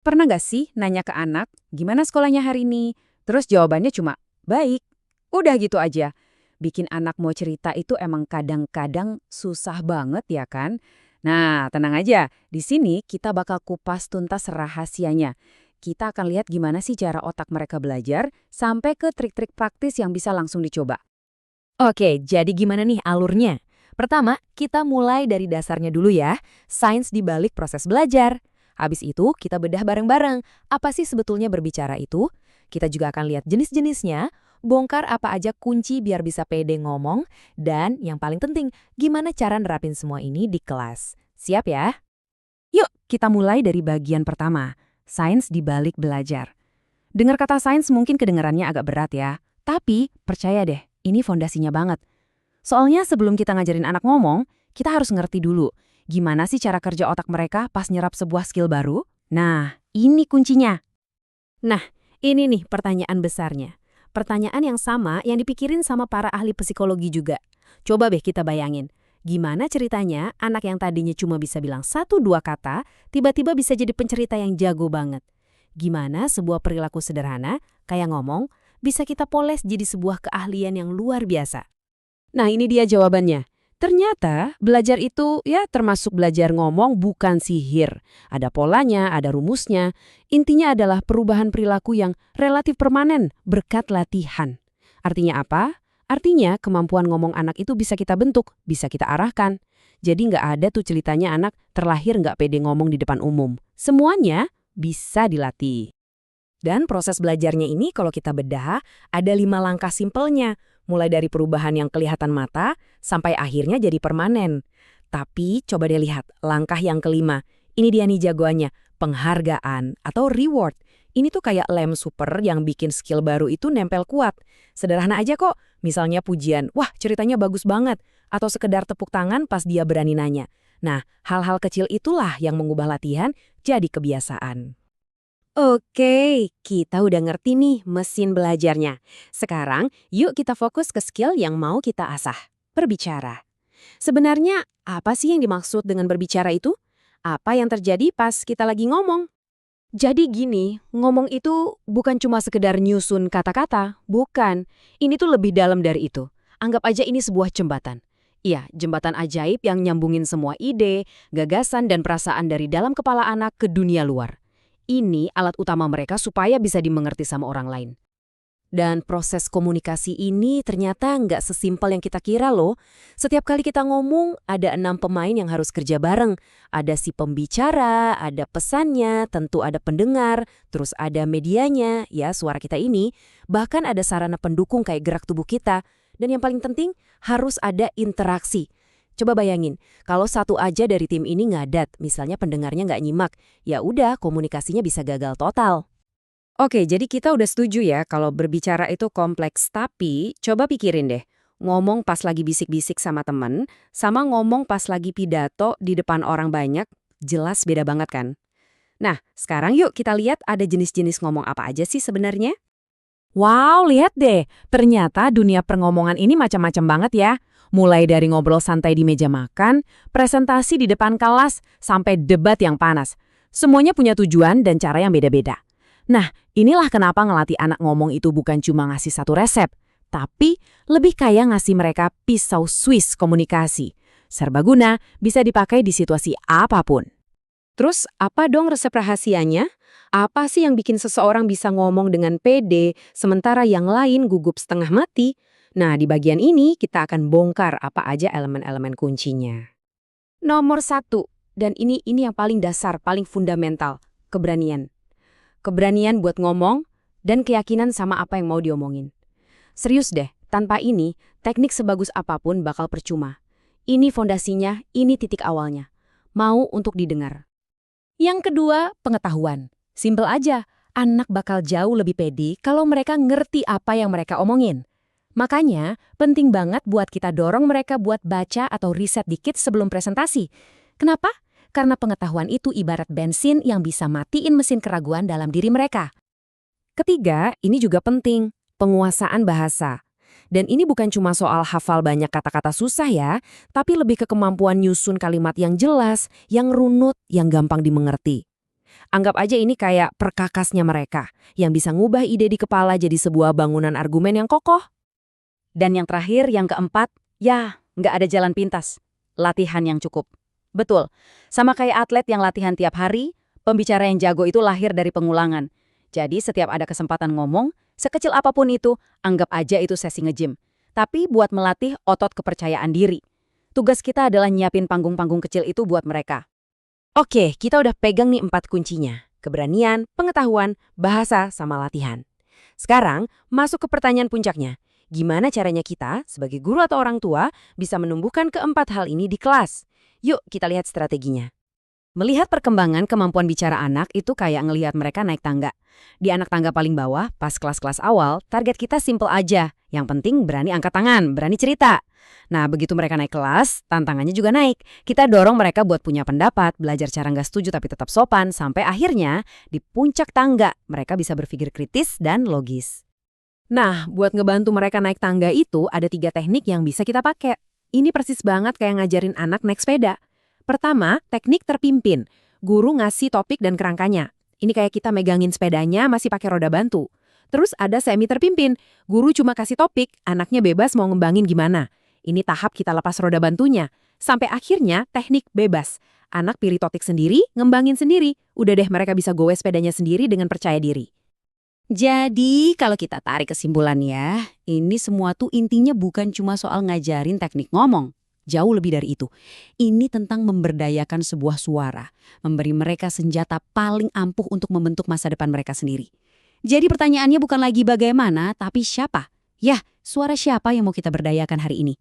Pernah nggak sih nanya ke anak, gimana sekolahnya hari ini? Terus jawabannya cuma, baik. Udah gitu aja. Bikin anak mau cerita itu emang kadang-kadang susah banget ya kan? Nah, tenang aja. Di sini kita bakal kupas tuntas rahasianya. Kita akan lihat gimana sih cara otak mereka belajar, sampai ke trik-trik praktis yang bisa langsung dicoba. Oke, jadi gimana nih alurnya? Pertama, kita mulai dari dasarnya dulu ya, sains di balik proses belajar. Habis itu, kita bedah bareng-bareng. Apa sih sebetulnya berbicara itu? Kita juga akan lihat jenis-jenisnya, bongkar apa aja kunci biar bisa pede ngomong, dan yang paling penting, gimana cara nerapin semua ini di kelas. Siap ya? Yuk, kita mulai dari bagian pertama, sains di balik belajar. Dengar kata sains mungkin kedengarannya agak berat ya, tapi percaya deh, ini fondasinya banget. Soalnya sebelum kita ngajarin anak ngomong, kita harus ngerti dulu gimana sih cara kerja otak mereka pas nyerap sebuah skill baru. Nah, ini kuncinya. Nah, ini nih pertanyaan besarnya. Pertanyaan yang sama yang dipikirin sama para ahli psikologi juga. Coba deh kita bayangin, gimana ceritanya anak yang tadinya cuma bisa bilang satu dua kata, tiba-tiba bisa jadi pencerita yang jago banget. Gimana sebuah perilaku sederhana, kayak ngomong, bisa kita poles jadi sebuah keahlian yang luar biasa. Nah, ini dia jawabannya. Ternyata belajar itu ya termasuk belajar ngomong bukan sihir. Ada polanya, ada rumusnya. Intinya adalah perubahan perilaku yang relatif permanen berkat latihan. Artinya apa? Artinya kemampuan ngomong anak itu bisa kita bentuk, bisa kita arahkan. Jadi nggak ada tuh ceritanya anak terlahir nggak pede ngomong di depan umum. Semuanya bisa dilatih. Dan proses belajarnya ini kalau kita bedah, ada 5 langkah simpelnya, mulai dari perubahan yang kelihatan mata, sampai akhirnya jadi permanen. Tapi coba deh lihat, langkah yang kelima, ini dia nih jagoannya, penghargaan atau reward. Ini tuh kayak lem super yang bikin skill baru itu nempel kuat. Sederhana aja kok, misalnya pujian, wah ceritanya bagus banget, atau sekedar tepuk tangan pas dia berani nanya. Nah, hal-hal kecil itulah yang mengubah latihan jadi kebiasaan. Oke, kita udah ngerti nih mesin belajarnya. Sekarang, yuk kita fokus ke skill yang mau kita asah. Berbicara. Sebenarnya, apa sih yang dimaksud dengan berbicara itu? Apa yang terjadi pas kita lagi ngomong? Jadi gini, ngomong itu bukan cuma sekedar nyusun kata-kata, bukan. Ini tuh lebih dalam dari itu. Anggap aja ini sebuah jembatan. Iya, jembatan ajaib yang nyambungin semua ide, gagasan, dan perasaan dari dalam kepala anak ke dunia luar. Ini alat utama mereka supaya bisa dimengerti sama orang lain. Dan proses komunikasi ini ternyata nggak sesimpel yang kita kira loh. Setiap kali kita ngomong, ada 6 pemain yang harus kerja bareng. Ada si pembicara, ada pesannya, tentu ada pendengar, terus ada medianya, ya suara kita ini. Bahkan ada sarana pendukung kayak gerak tubuh kita. Dan yang paling penting, harus ada interaksi. Coba bayangin, kalau satu aja dari tim ini ngadat, misalnya pendengarnya nggak nyimak, ya udah komunikasinya bisa gagal total. Oke, jadi kita udah setuju ya kalau berbicara itu kompleks, tapi coba pikirin deh, ngomong pas lagi bisik-bisik sama temen, sama ngomong pas lagi pidato di depan orang banyak, jelas beda banget kan? Nah, sekarang yuk kita lihat ada jenis-jenis ngomong apa aja sih sebenarnya? Wow, lihat deh, ternyata dunia perngomongan ini macam-macam banget ya. Mulai dari ngobrol santai di meja makan, presentasi di depan kelas, sampai debat yang panas. Semuanya punya tujuan dan cara yang beda-beda. Nah, inilah kenapa ngelatih anak ngomong itu bukan cuma ngasih satu resep, tapi lebih kayak ngasih mereka pisau Swiss komunikasi. Serbaguna, bisa dipakai di situasi apapun. Terus, apa dong resep rahasianya? Apa sih yang bikin seseorang bisa ngomong dengan pede, sementara yang lain gugup setengah mati? Nah, di bagian ini kita akan bongkar apa aja elemen-elemen kuncinya. Nomor satu, dan ini yang paling dasar, paling fundamental, keberanian. Keberanian buat ngomong, dan keyakinan sama apa yang mau diomongin. Serius deh, tanpa ini, teknik sebagus apapun bakal percuma. Ini fondasinya, ini titik awalnya. Mau untuk didengar. Yang kedua, pengetahuan. Simpel aja, anak bakal jauh lebih pede kalau mereka ngerti apa yang mereka omongin. Makanya, penting banget buat kita dorong mereka buat baca atau riset dikit sebelum presentasi. Kenapa? Karena pengetahuan itu ibarat bensin yang bisa matiin mesin keraguan dalam diri mereka. Ketiga, ini juga penting, penguasaan bahasa. Dan ini bukan cuma soal hafal banyak kata-kata susah ya, tapi lebih ke kemampuan nyusun kalimat yang jelas, yang runut, yang gampang dimengerti. Anggap aja ini kayak perkakasnya mereka, yang bisa ngubah ide di kepala jadi sebuah bangunan argumen yang kokoh. Dan yang terakhir, yang keempat, ya, nggak ada jalan pintas. Latihan yang cukup. Betul, sama kayak atlet yang latihan tiap hari, pembicara yang jago itu lahir dari pengulangan. Jadi setiap ada kesempatan ngomong, sekecil apapun itu, anggap aja itu sesi nge-gym. Tapi buat melatih otot kepercayaan diri. Tugas kita adalah nyiapin panggung-panggung kecil itu buat mereka. Oke, kita udah pegang nih 4 kuncinya. Keberanian, pengetahuan, bahasa, sama latihan. Sekarang, masuk ke pertanyaan puncaknya. Gimana caranya kita, sebagai guru atau orang tua, bisa menumbuhkan keempat hal ini di kelas? Yuk, kita lihat strateginya. Melihat perkembangan kemampuan bicara anak itu kayak ngelihat mereka naik tangga. Di anak tangga paling bawah, pas kelas-kelas awal, target kita simple aja. Yang penting berani angkat tangan, berani cerita. Nah, begitu mereka naik kelas, tantangannya juga naik. Kita dorong mereka buat punya pendapat, belajar cara nggak setuju tapi tetap sopan, sampai akhirnya di puncak tangga mereka bisa berpikir kritis dan logis. Nah, buat ngebantu mereka naik tangga itu ada 3 teknik yang bisa kita pakai. Ini persis banget kayak ngajarin anak naik sepeda. Pertama, teknik terpimpin. Guru ngasih topik dan kerangkanya. Ini kayak kita megangin sepedanya masih pakai roda bantu. Terus ada semi terpimpin. Guru cuma kasih topik, anaknya bebas mau ngembangin gimana. Ini tahap kita lepas roda bantunya. Sampai akhirnya teknik bebas. Anak pilih topik sendiri, ngembangin sendiri. Udah deh mereka bisa goes sepedanya sendiri dengan percaya diri. Jadi, kalau kita tarik kesimpulan ya, ini semua tuh intinya bukan cuma soal ngajarin teknik ngomong. Jauh lebih dari itu. Ini tentang memberdayakan sebuah suara, memberi mereka senjata paling ampuh untuk membentuk masa depan mereka sendiri. Jadi pertanyaannya bukan lagi bagaimana, tapi siapa? Yah, suara siapa yang mau kita berdayakan hari ini?